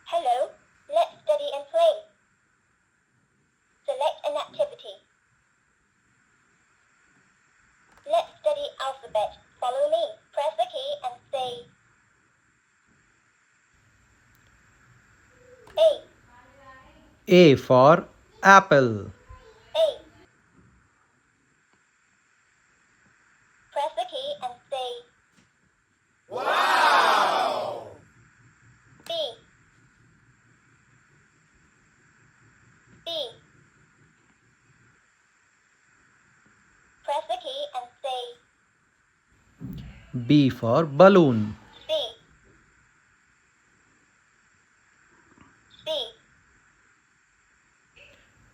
Hello, let's study and play. Select an activity. Let's study alphabet. Follow me. Press the key and say A. A for apple. A. Press the key and say Wow! B. B. Press the key and say B for balloon. C. C.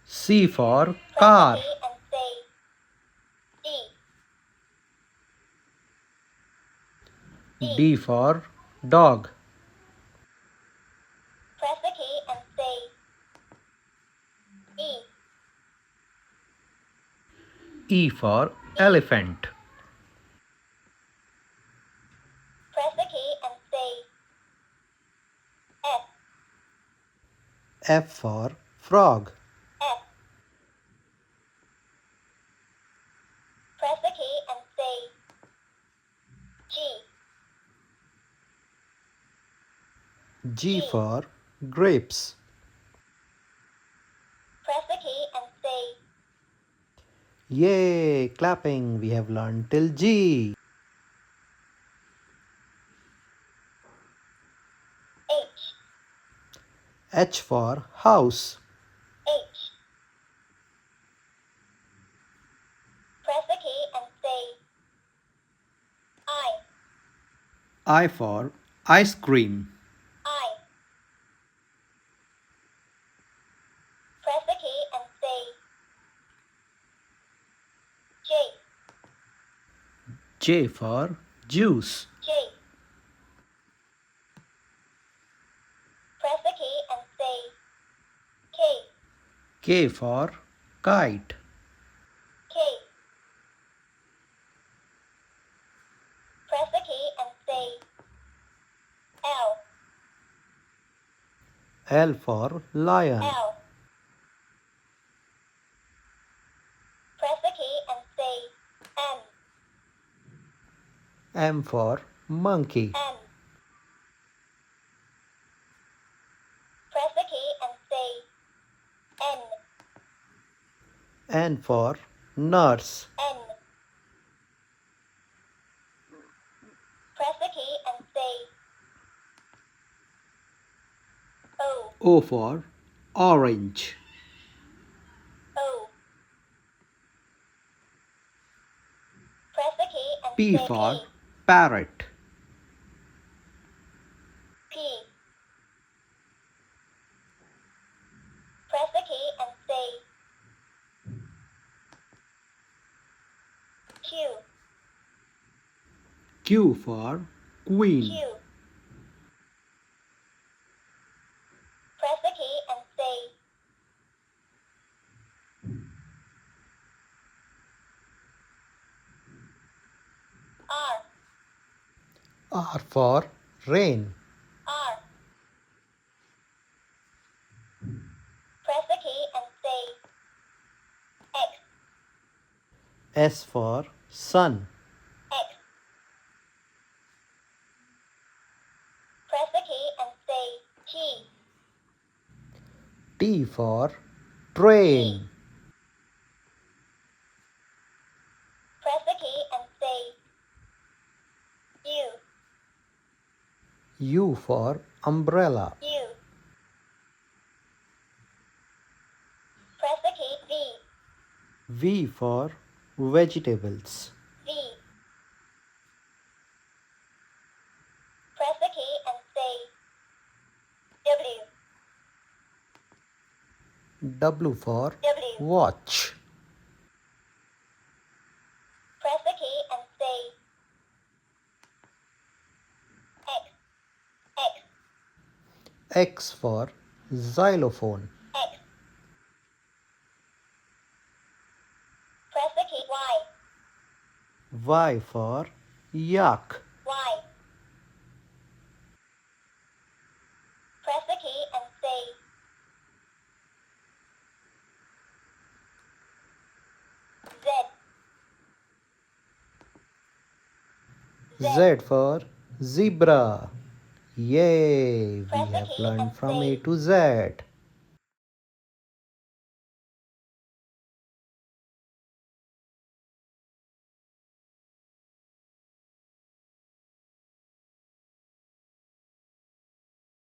C for Press car. the key and say D. D for dog. Press the key and say E. E for elephant. Press the key and say F. F for frog. F. Press the key and say G. G for grapes. Press the key and say Yay! Clapping. We have learned till G. H. H for house. H. Press the key and say I. I for ice cream. I. Press the key and say J. J for juice. J. Press the key and say K. K for kite. K. Press the key and say L. L for lion. L. Press the key and say M. M for monkey. M. Press the key and say N. N for nurse. N. Press the key and say O. O for orange. O. Press the key and P say for P. parrot. P. Press the key and say Q. Q for queen. Q. Press the key and say R. R for rain. R. Press the key and say X. S for sun. X. Press the key and say T. T for train. Press the key and say U. U for umbrella. U. Press the key V. V for vegetables. V. Press the key and say W. W for W. watch. Press the key and say X. X. X for xylophone. X. Press the key Y. Y for yak. Y. Press the key Z for zebra. Yay! We Press the have key learned and from say A to Z.